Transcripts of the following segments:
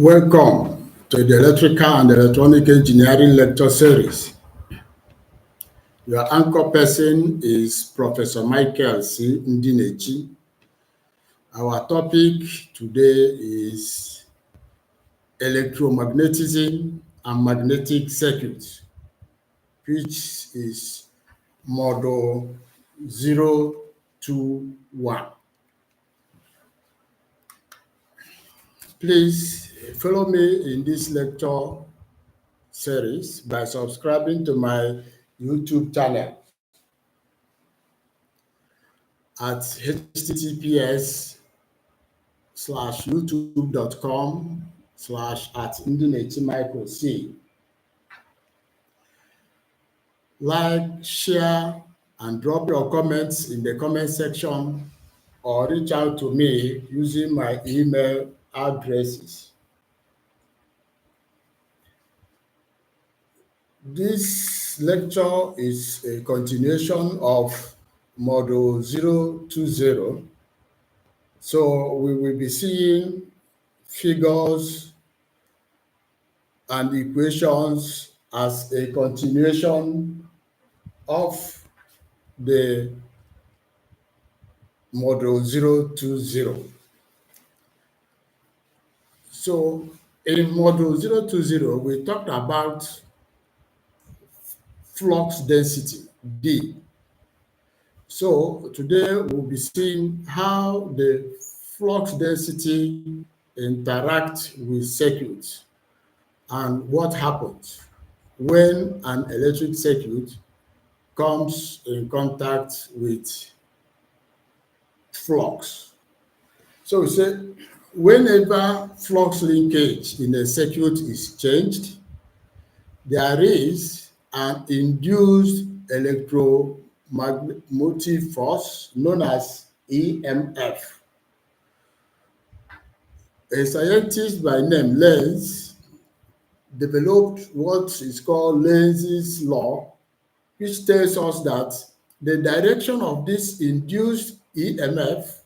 Welcome to the Electrical and Electronic Engineering Lecture Series. Your anchor person is Professor Michael C. Ndinechi. Our topic today is electromagnetism and magnetic circuits, which is model 021. Please follow me in this lecture series by subscribing to my YouTube channel at https://youtube.com/@ndinechimicroc. Like, share, and drop your comments in the comment section or reach out to me using my email addresses. This lecture is a continuation of Model 020. So we will be seeing figures and equations as a continuation of the Model 020. So in Model 020, we talked about flux density, D. So today we'll be seeing how the flux density interacts with circuits and what happens when an electric circuit comes in contact with flux. So we say whenever flux linkage in a circuit is changed, there is an induced electromotive force known as EMF. A scientist by name Lenz developed what is called Lenz's law, which tells us that the direction of this induced EMF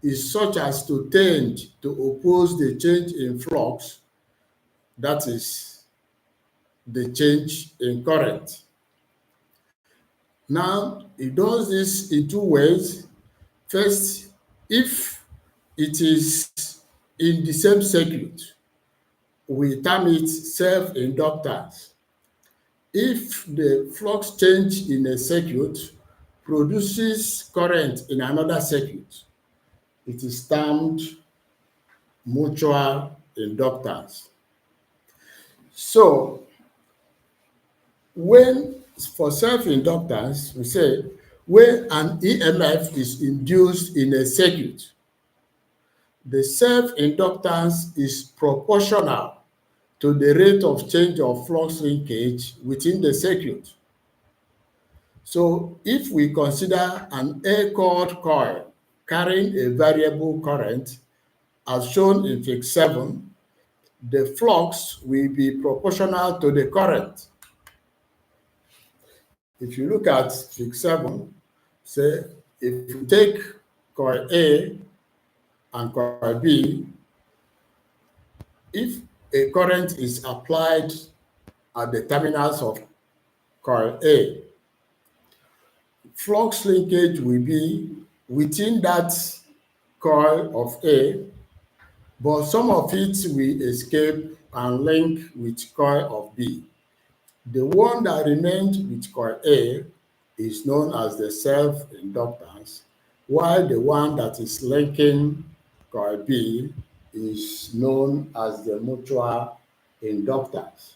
is such as to tend to oppose the change in flux, that is, the change in current. Now, it does this in two ways. First, if it is in the same circuit, we term it self-inductance. If the flux change in a circuit produces current in another circuit, it is termed mutual inductance. So, for self-inductance, we say when an EMF is induced in a circuit, the self-inductance is proportional to the rate of change of flux linkage within the circuit. So if we consider an A-cord coil carrying a variable current, as shown in Fig. 7, the flux will be proportional to the current. If you look at Fig. 7, say if you take coil A and coil B, if a current is applied at the terminals of coil A, flux linkage will be within that coil of A, but some of it will escape and link with coil of B. The one that remains with coil A is known as the self-inductance, while the one that is linking coil B is known as the mutual inductance.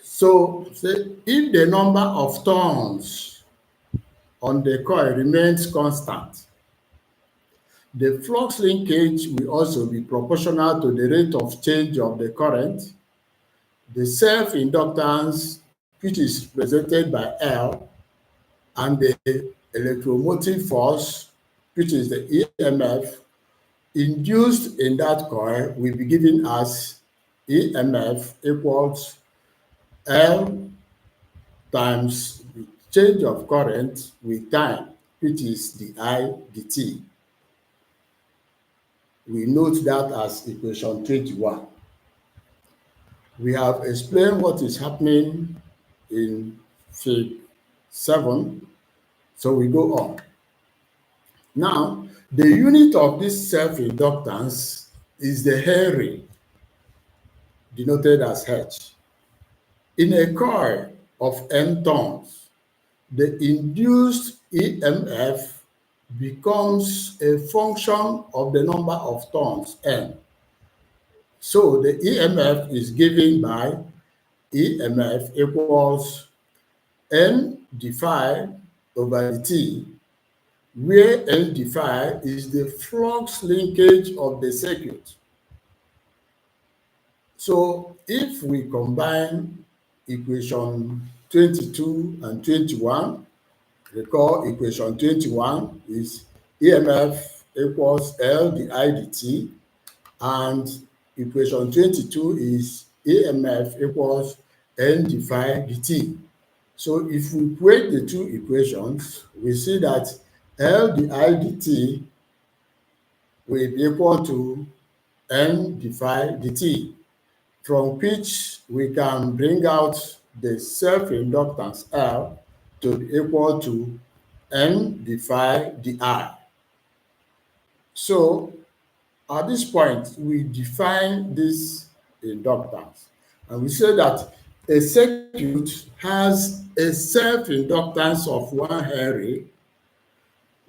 So, if the number of turns on the coil remains constant, the flux linkage will also be proportional to the rate of change of the current. The self-inductance, which is represented by L, and the electromotive force, which is the EMF, induced in that coil will be given as EMF equals L times the change of current with time, which is di dt. we note that as equation 21. We have explained what is happening in Fig 7, so we go on. Now, the unit of this self-inductance is the Henry, denoted as H. In a coil of N turns, the induced EMF becomes a function of the number of turns, N. So the EMF is given by EMF equals N d phi over T, where N d phi is the flux linkage of the circuit. So if we combine equation 22 and 21, recall equation 21 is EMF equals L di dt, and equation 22 is EMF equals N d phi dt. So if we equate the two equations, we see that L di dt will be equal to N d phi dt, from which we can bring out the self-inductance L to be equal to N d phi di. So at this point, we define this inductance, and we say that a circuit has a self-inductance of 1 Henry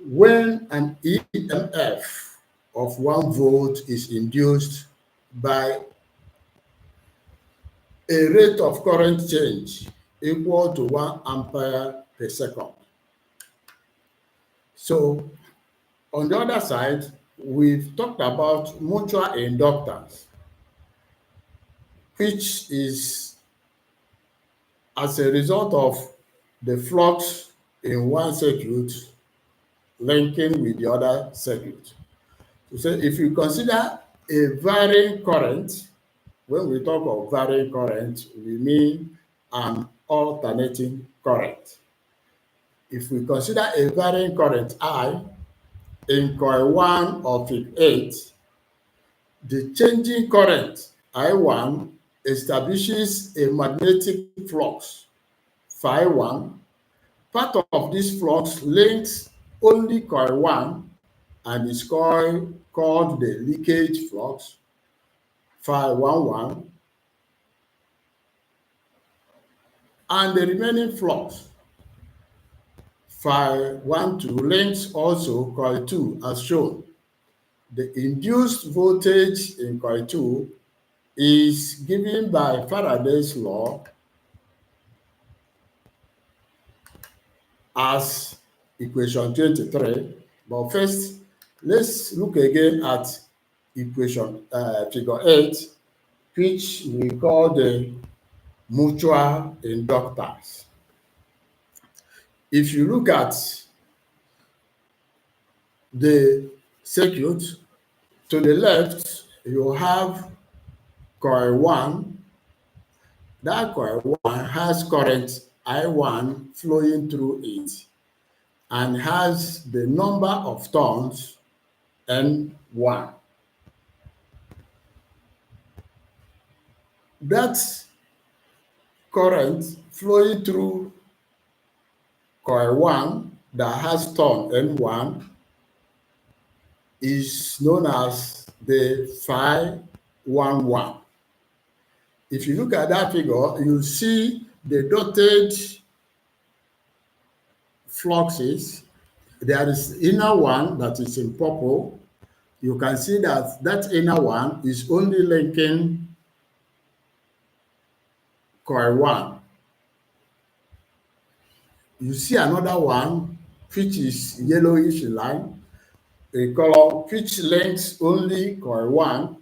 when an EMF of 1 volt is induced by a rate of current change equal to 1 ampere per second. So on the other side, we've talked about mutual inductance, which is as a result of the flux in one circuit linking with the other circuit. So if you consider a varying current, when we talk of varying current, we mean an alternating current. If we consider a varying current I in coil 1 of Fig 8, the changing current I1 establishes a magnetic flux phi 1. Part of this flux links only coil 1 and is called the leakage flux phi 11, and the remaining flux phi 12 links also coil 2 as shown. The induced voltage in coil 2 is given by Faraday's law as equation 23. But first, let's look again at equation figure 8, which we call the mutual inductance. If you look at the circuit, to the left, you have coil 1. That coil 1 has current I1 flowing through it and has the number of turns N1. That current flowing through coil 1 that has turn N1 is known as the phi 11. If you look at that figure, you see the dotted fluxes. There is inner one that is in purple. You can see that that inner one is only linking coil 1. You see another one, which is yellowish line, a color which links only coil 1.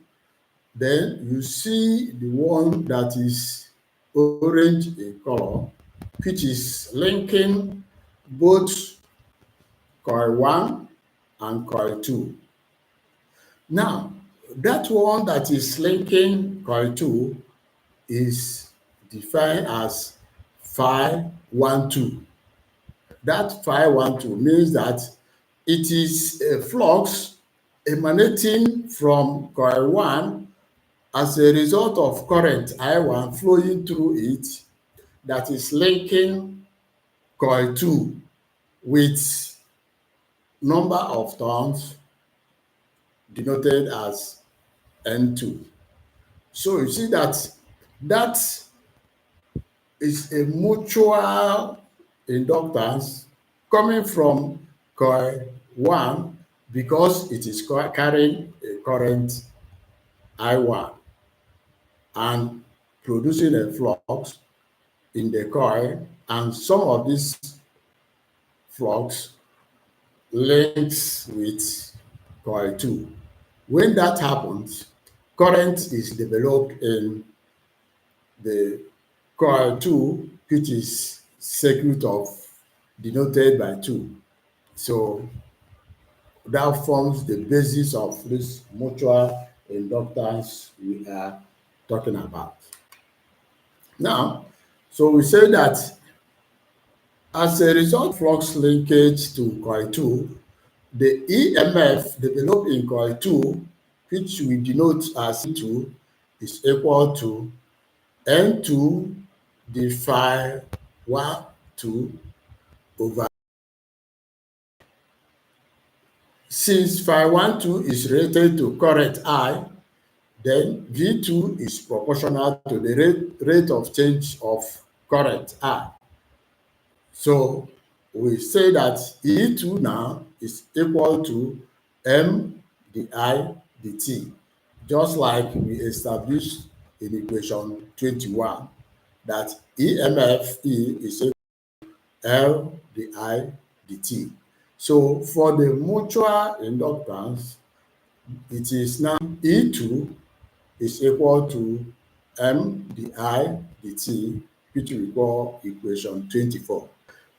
Then you see the one that is orange in color, which is linking both coil 1 and coil 2. Now, that one that is linking coil 2 is defined as phi 12. That phi 12 means that it is a flux emanating from coil 1 as a result of current I1 flowing through it that is linking coil 2 with number of turns denoted as N2. So you see that that is a mutual inductance coming from coil 1 because it is carrying a current I1 and producing a flux in the coil, and some of this flux links with coil 2. When that happens, current is developed in the coil 2, which is circuit of denoted by 2. So that forms the basis of this mutual inductance we are talking about. Now, so we say that as a result of flux linkage to coil 2, the EMF developed in coil 2, which we denote as E2, is equal to N2 d phi 1 2 over. Since phi 1 2 is related to current I, then V2 is proportional to the rate of change of current I. So we say that E2 now is equal to M di dt, just like we established in equation 21, that EMF E is equal to L di dt. So for the mutual inductance, it is now E2 is equal to M di dt, which we call equation 24,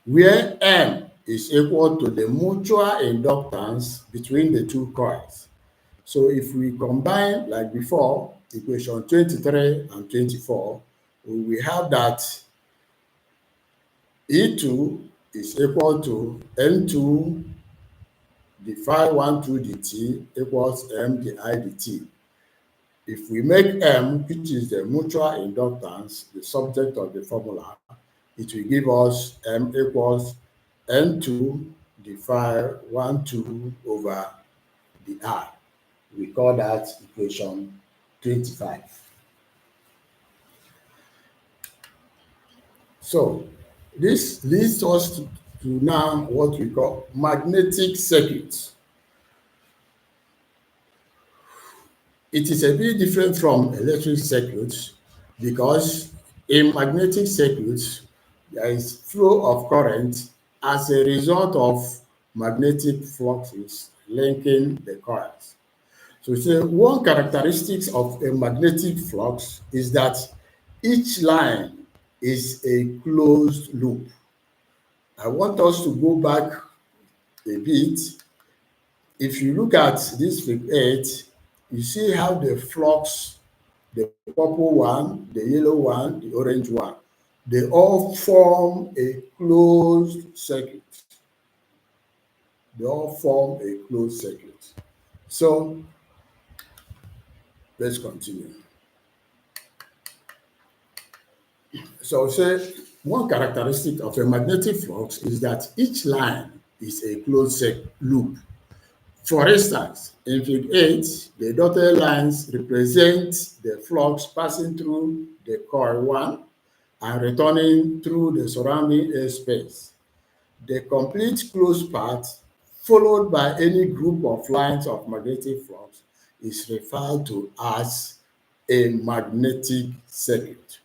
where M is equal to the mutual inductance between the two coils. So if we combine like before, equation 23 and 24, we have that E2 is equal to N2 d phi 1 2 dt equals M di dt. If we make M, which is the mutual inductance, the subject of the formula, it will give us M equals N2 d phi 1 2 over the I. We call that equation 25. So this leads us to now what we call magnetic circuits. It is a bit different from electric circuits because in magnetic circuits, there is flow of current as a result of magnetic fluxes linking the coils. So one characteristic of a magnetic flux is that each line is a closed loop. I want us to go back a bit. If you look at this figure 8, you see how the flux, the purple one, the yellow one, the orange one, they all form a closed circuit. They all form a closed circuit. So let's continue. So say one characteristic of a magnetic flux is that each line is a closed loop. For instance, in figure 8, the dotted lines represent the flux passing through the coil 1 and returning through the surrounding airspace. The complete closed path, followed by any group of lines of magnetic flux, is referred to as a magnetic circuit.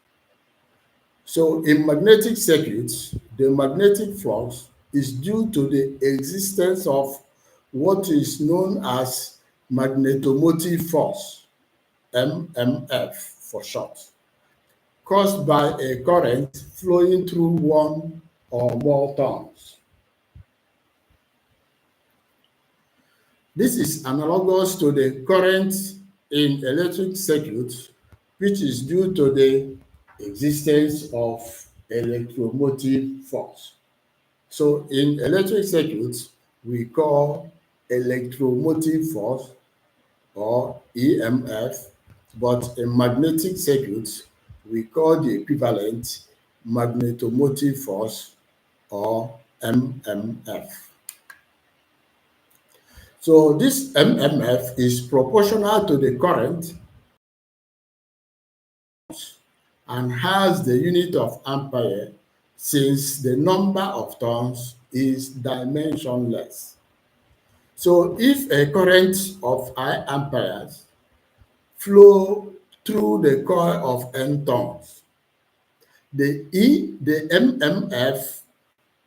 So in magnetic circuits, the magnetic flux is due to the existence of what is known as magnetomotive force, MMF for short, caused by a current flowing through one or more turns. This is analogous to the current in electric circuits, which is due to the existence of electromotive force. So in electric circuits, we call electromotive force or EMF, but in magnetic circuits, we call the equivalent magnetomotive force or MMF. So this MMF is proportional to the current and has the unit of ampere since the number of turns is dimensionless. So if a current of high amperes flow through the coil of n turns, the MMF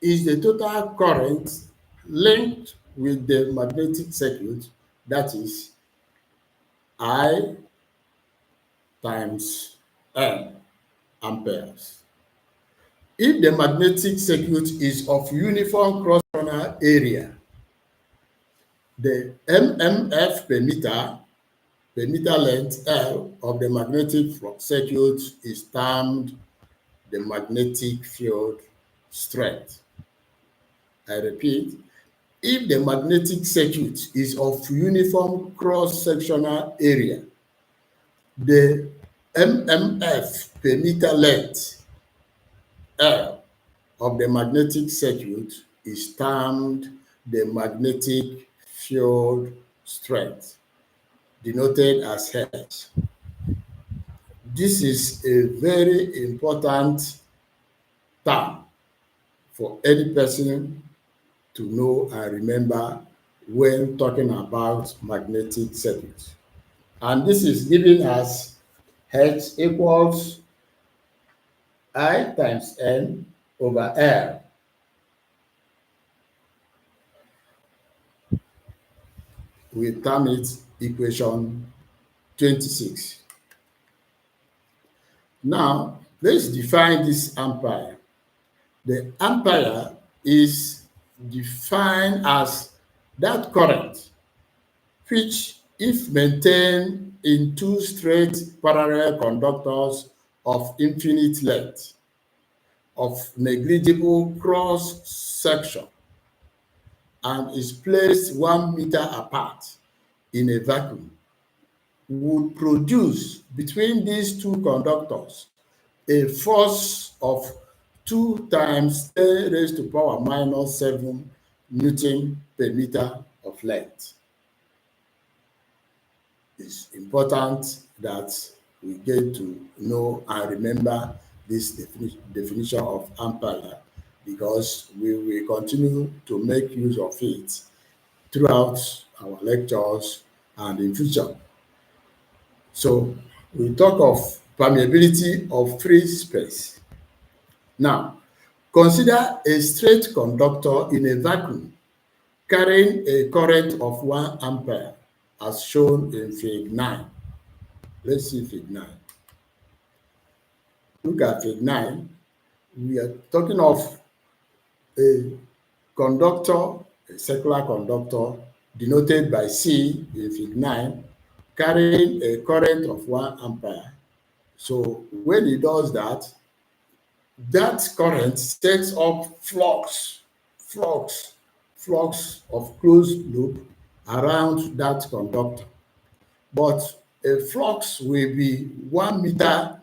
is the total current linked with the magnetic circuit, that is I times N amperes. If the magnetic circuit is of uniform cross-sectional area, the MMF per meter length L of the magnetic circuit is termed the magnetic field strength. I repeat, if the magnetic circuit is of uniform cross-sectional area, the MMF per meter length L of the magnetic circuit is termed the magnetic field strength, denoted as Hertz. This is a very important term for any person to know and remember when talking about magnetic circuits. And this is giving us H equals I times N over L. We term it equation 26. Now, let's define this ampere. The ampere is defined as that current which, if maintained in two straight parallel conductors of infinite length, of negligible cross section, and is placed 1 meter apart in a vacuum, would produce between these two conductors a force of 2 times 10 raised to power minus 7 Newton per meter of length. It's important that we get to know and remember this definition of ampere, because we will continue to make use of it throughout our lectures and in future. So we talk of permeability of free space. Now, consider a straight conductor in a vacuum carrying a current of 1 ampere as shown in fig 9. Let's see fig 9. Look at fig 9. We are talking of a conductor, a circular conductor denoted by C in fig 9, carrying a current of 1 ampere. So when it does that, that current sets up flux of closed loop around that conductor. But a flux will be 1 meter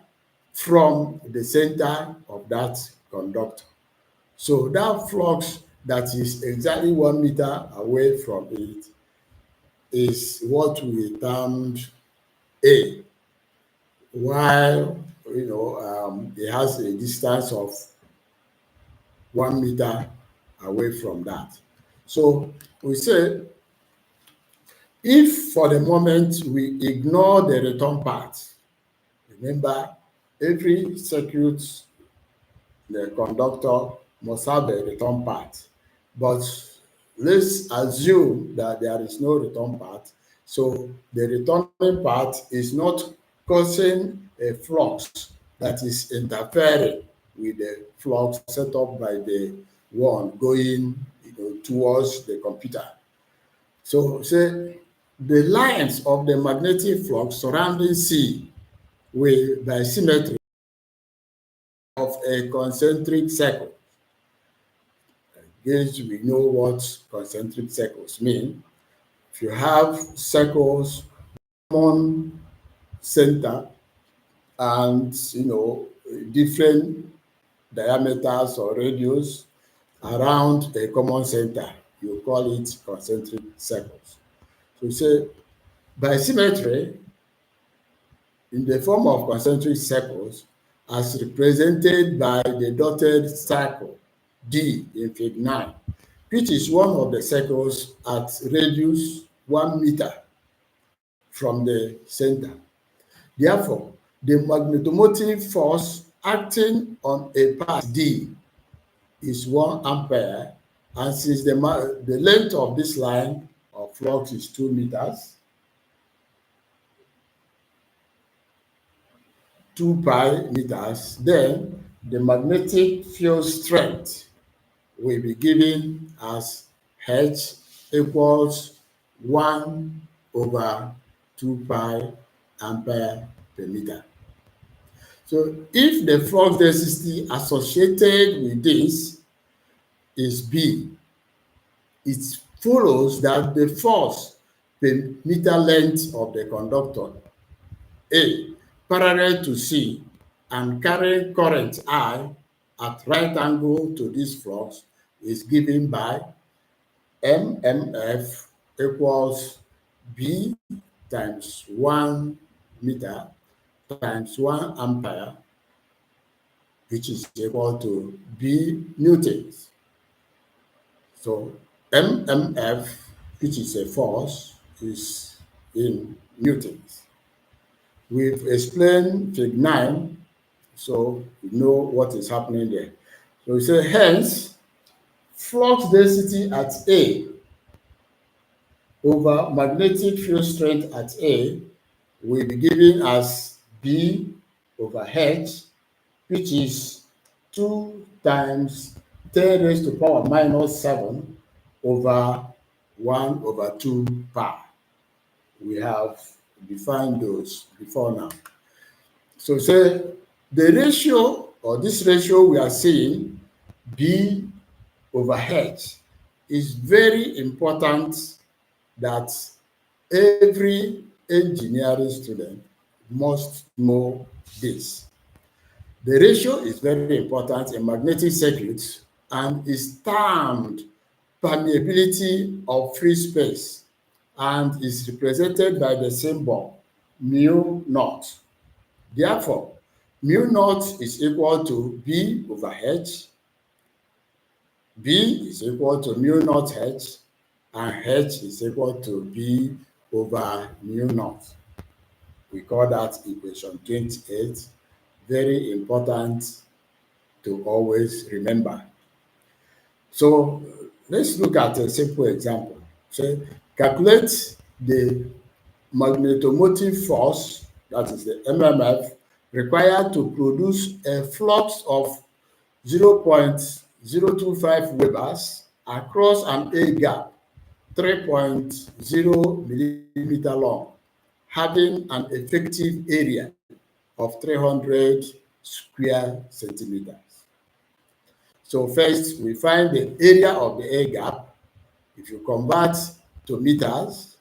from the center of that conductor. So that flux that is exactly 1 meter away from it is what we termed A, while it has a distance of 1 meter away from that. So we say, if for the moment we ignore the return path, remember every circuit, the conductor must have a return path, but let's assume that there is no return path. So the returning path is not causing a flux that is interfering with the flux set up by the one going towards the computer. So say the lines of the magnetic flux surrounding C will, by symmetry of a concentric circle. Again, we know what concentric circles mean. If you have circles, common center, and different diameters or radius around a common center, you call it concentric circles. So say by symmetry, in the form of concentric circles, as represented by the dotted circle D in Fig 9, which is one of the circles at radius 1 meter from the center. Therefore, the magnetomotive force acting on a part D is 1 ampere, and since the length of this line of flux is 2 meters, 2 pi meters, then the magnetic field strength will be given as H equals 1 over 2 pi ampere per meter. So if the flux density associated with this is B, it follows that the force per meter length of the conductor A parallel to C and carrying current I at right angle to this flux is given by MMF equals B times 1 meter times 1 ampere, which is equal to B newtons. So MMF, which is a force, is in newtons. We've explained Fig 9, so we know what is happening there. So we say, hence, flux density at A over magnetic field strength at A will be given as B over H, which is 2 times 10 raised to power minus 7 over 1 over 2 pi. We have defined those before now. So say the ratio, or this ratio we are seeing, B over H, is very important that every engineering student must know this. The ratio is very important in magnetic circuits and is termed permeability of free space and is represented by the symbol mu naught. Therefore, mu naught is equal to B over H, B is equal to mu naught H, and H is equal to B over mu naught. We call that equation 28. Very important to always remember. So let's look at a simple example. So calculate the magnetomotive force, that is the MMF, required to produce a flux of 0.025 Webers across an A gap 3.0 millimeter long, having an effective area of 300 square centimeters. So first, we find the area of the A gap. If you convert to meters,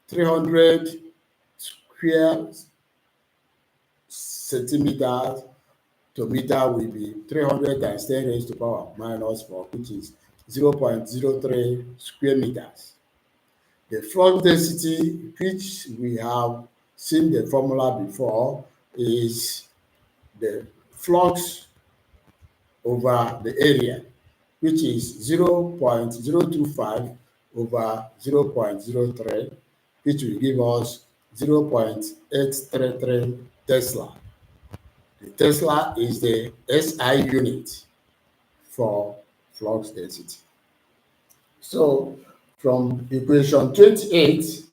300 square centimeters to meter will be 300 times 10 raised to power minus 4, which is 0.03 square meters. The flux density, which we have seen the formula before, is the flux over the area, which is 0.025 over 0.03, which will give us 0.833 Tesla. The Tesla is the SI unit for flux density. So from equation 28,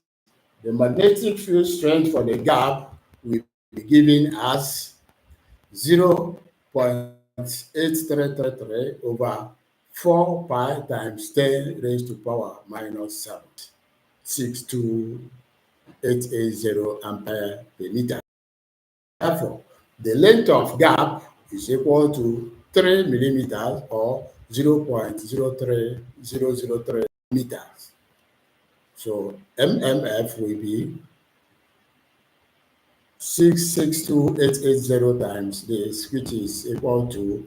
the magnetic field strength for the gap will be given as 0.8333 over 4 pi times 10 raised to power minus 7, 62880 ampere per meter. Therefore, the length of gap is equal to 3 millimeters or 0.03003 meters. So MMF will be 662,880 times this, which is equal to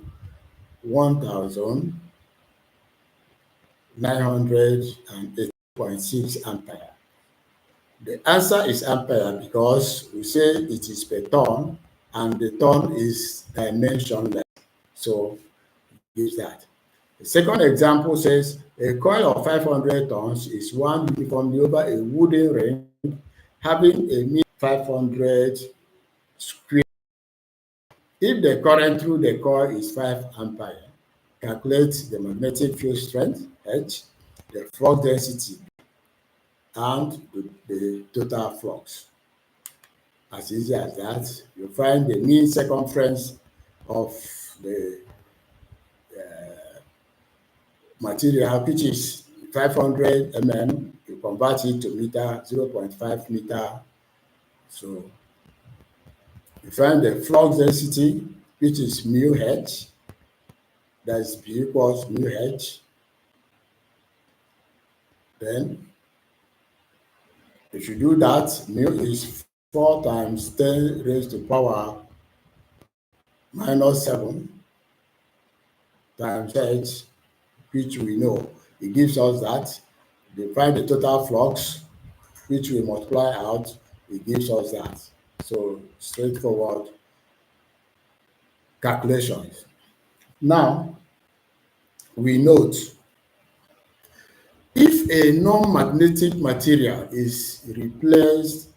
1,908.6 ampere. The answer is ampere because we say it is per ton and the ton is dimensionless. So use that. The second example says a coil of 500 tons is wound uniformly over a wooden ring having a mean 500 square. If the current through the coil is 5 ampere, calculate the magnetic field strength H, the flux density, and the total flux. As easy as that, you find the mean circumference of the material, which is 500 mm. You convert it to meter, 0.5 meter. So you find the flux density, which is mu h. That's B equals mu h. Then, if you do that, mu is 4 times 10 raised to power minus 7 times h, which we know. It gives us that. We find the total flux, which we multiply out, it gives us that. So, straightforward calculations. Now, we note if a non-magnetic material is replaced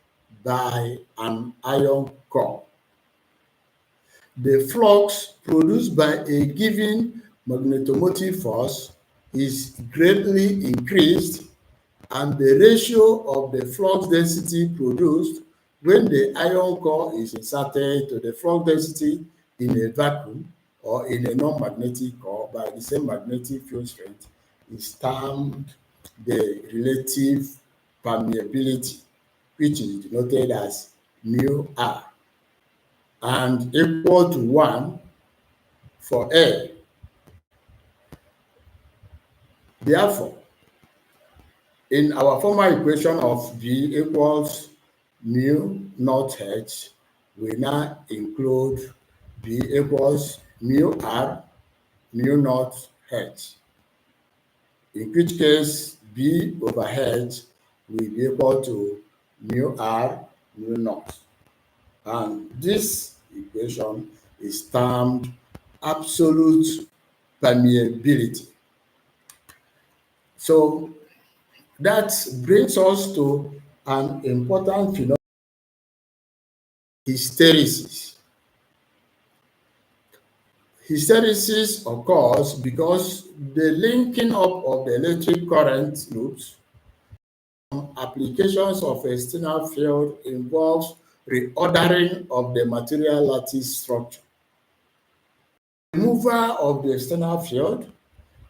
by an iron core, the flux produced by a given magnetomotive force is greatly increased, and the ratio of the flux density produced when the iron core is inserted to the flux density in a vacuum or in a non-magnetic core by the same magnetic field strength is termed the relative permeability, which is denoted as mu r, and equal to 1 for air. Therefore, in our former equation of V equals mu naught h, we now include V equals mu r mu naught h, in which case B over h will be equal to mu r mu naught. And this equation is termed absolute permeability. So that brings us to an important phenomenon, hysteresis. Hysteresis occurs because the linking up of the electric current loops. Applications of external field involves reordering of the material lattice structure. Removal of the external field,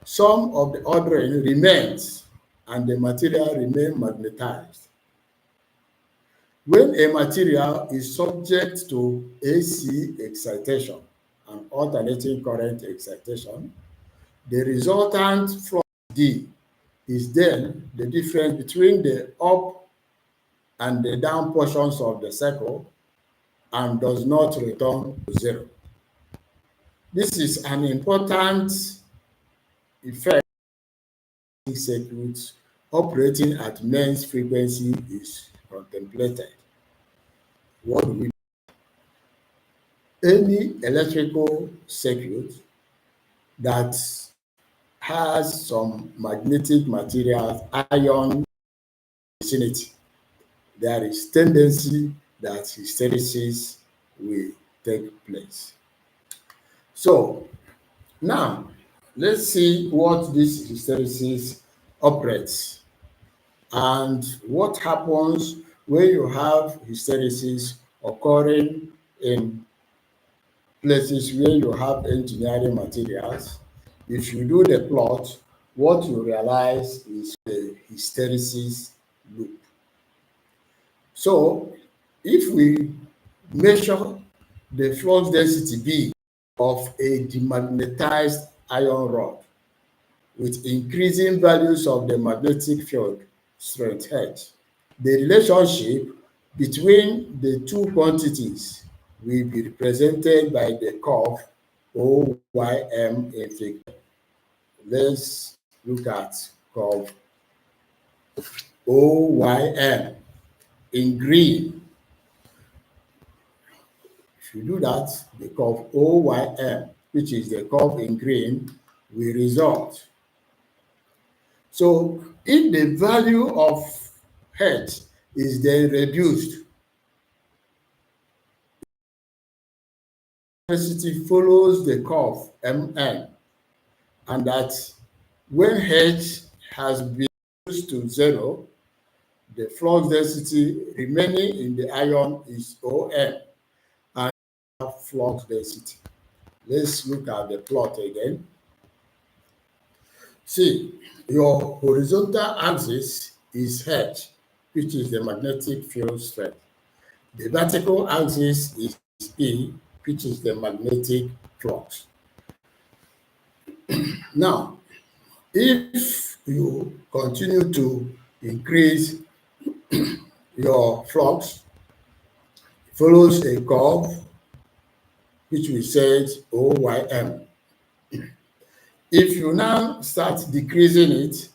some of the ordering remains and the material remains magnetized. When a material is subject to AC excitation and alternating current excitation, the resultant flux D is then the difference between the up and the down portions of the circle and does not return to zero. This is an important effect in circuits operating at mains frequency is contemplated. What do we mean? Any electrical circuit that has some magnetic material, ion vicinity, there is tendency that hysteresis will take place. So now let's see what this hysteresis operates and what happens when you have hysteresis occurring in places where you have engineering materials. If you do the plot, what you realize is the hysteresis loop. So if we measure the flux density B of a demagnetized iron rod with increasing values of the magnetic field strength H. The relationship between the two quantities will be represented by the curve OYM in figure. Let's look at curve OYM in green. If you do that, the curve OYM, which is the curve in green, will result. So if the value of H is then reduced, electricity follows the curve MN, and that when H has been reduced to 0, the flux density remaining in the ion is OM, and flux density. Let's look at the plot again. See, your horizontal axis is H, which is the magnetic field strength. The vertical axis is E, which is the magnetic flux. Now, if you continue to increase your flux, follows a curve which we said OYM. If you now start decreasing it,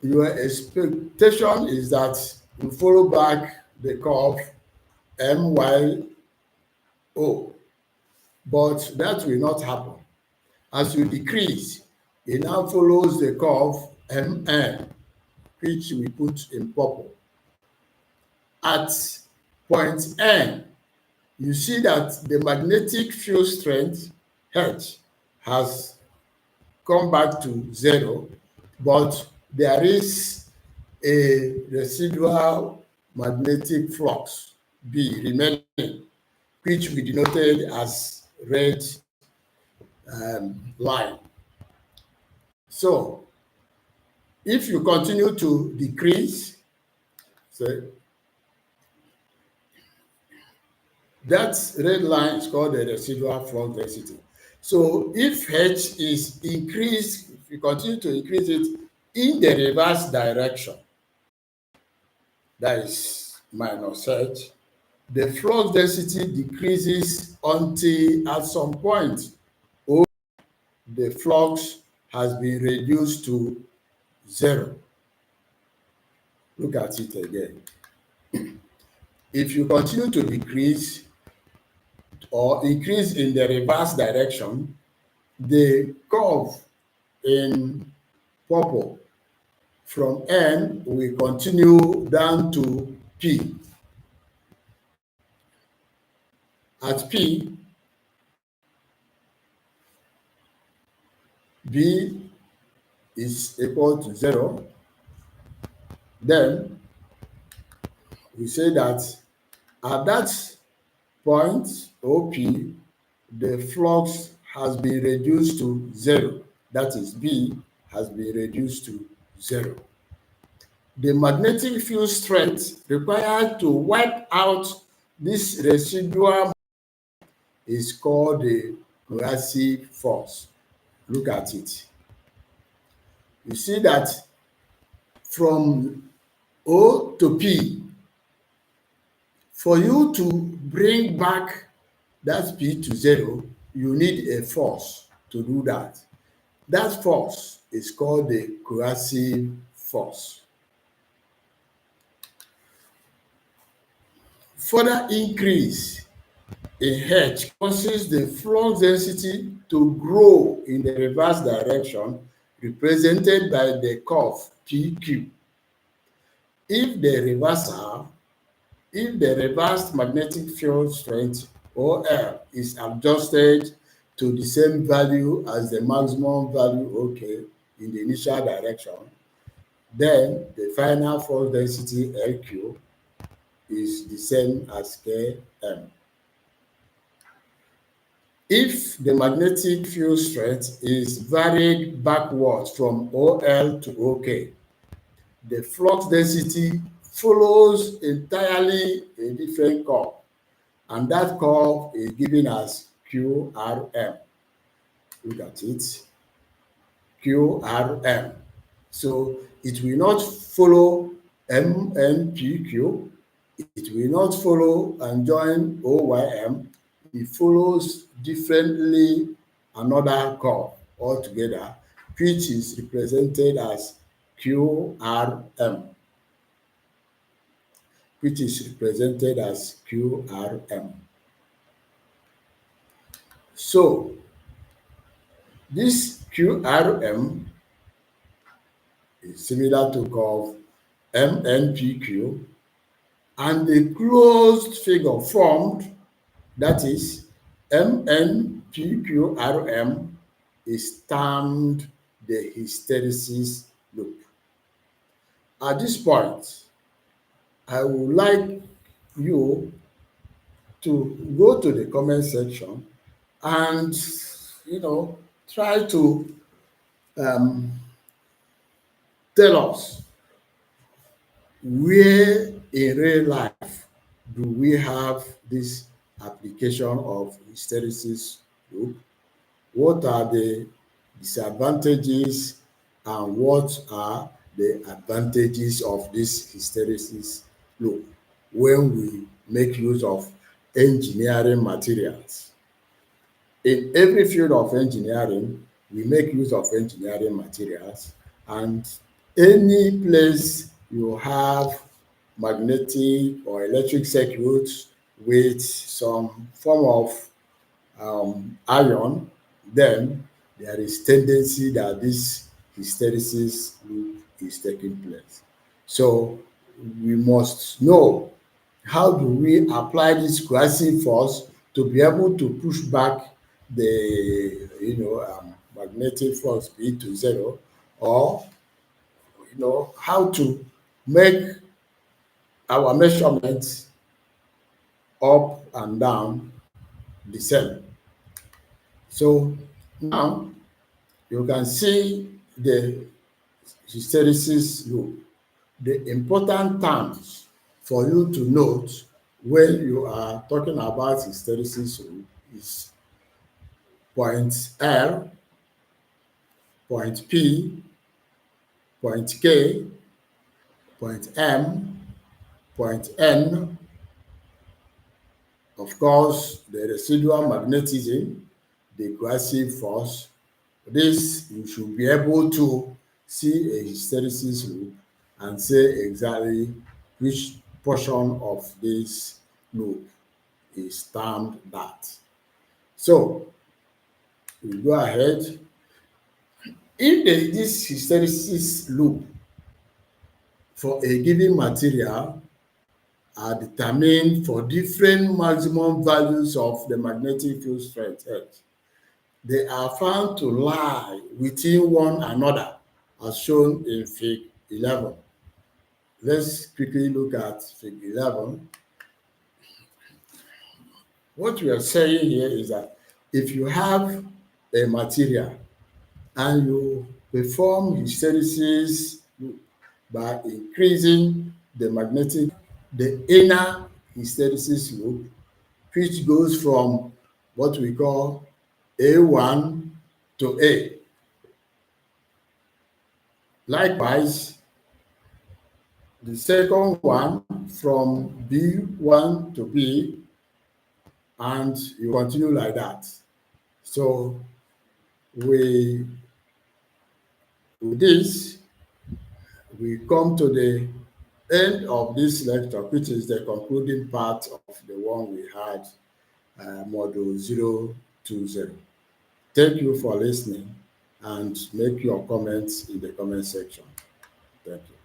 your expectation is that you follow back the curve MYO, but that will not happen. As you decrease, it now follows the curve MN, which we put in purple. At point N, you see that the magnetic field strength H has come back to 0, but there is a residual magnetic flux B remaining, which we denoted as red line. So if you continue to decrease, so that red line is called the residual flux density. So if H is increased, if you continue to increase it in the reverse direction, that is minus H, the flux density decreases until at some point the flux has been reduced to 0. Look at it again. If you continue to decrease or increase in the reverse direction, the curve in purple from N will continue down to P. At P, B is equal to 0. Then we say that at that point, OP, the flux has been reduced to 0. That is, B has been reduced to 0. The magnetic field strength required to wipe out this residual is called the coercive force. Look at it. You see that from O to P, for you to bring back that P to 0, you need a force to do that. That force is called the coercive force. Further increase in H causes the flux density to grow in the reverse direction, represented by the curve PQ. If the reversed magnetic field strength OL is adjusted to the same value as the maximum value OK in the initial direction, then the final flux density LQ is the same as Km. If the magnetic field strength is varied backwards from OL to OK, the flux density follows entirely a different curve, and that curve is given as QRM. Look at it, QRM. So it will not follow MNPQ, it will not follow and join OYM, it follows differently another curve altogether, which is represented as QRM, which is represented as QRM. So this QRM is similar to curve MNPQ, and the closed figure formed, that is MNPQRM, is termed the hysteresis loop. At this point, I would like you to go to the comment section and try to um, tell us where in real life do we have this application of hysteresis loop? What are the disadvantages and what are the advantages of this hysteresis loop when we make use of engineering materials? In every field of engineering, we make use of engineering materials, and any place you have magnetic or electric circuits with some form of ion, then there is tendency that this hysteresis loop is taking place. So we must know, how do we apply this coercive force to be able to push back the magnetic force be to zero, or how to make our measurements up and down the same. So now you can see the hysteresis loop. The important terms for you to note when you are talking about hysteresis loop is point L, point P, point K, point M, point N, of course, the residual magnetism, the coercive force. This, you should be able to see a hysteresis loop and say exactly which portion of this loop is termed that. So we go ahead. If this hysteresis loop for a given material are determined for different maximum values of the magnetic field strength H, they are found to lie within one another, as shown in Fig 11. Let's quickly look at Fig 11. What we are saying here is that if you have a material and you perform hysteresis by increasing the inner hysteresis loop, which goes from what we call A1 to A. Likewise, the second one from B1 to B, and you continue like that. So with this, we come to the end of this lecture, which is the concluding part of the one we had, module 020. Thank you for listening, and make your comments in the comment section. Thank you.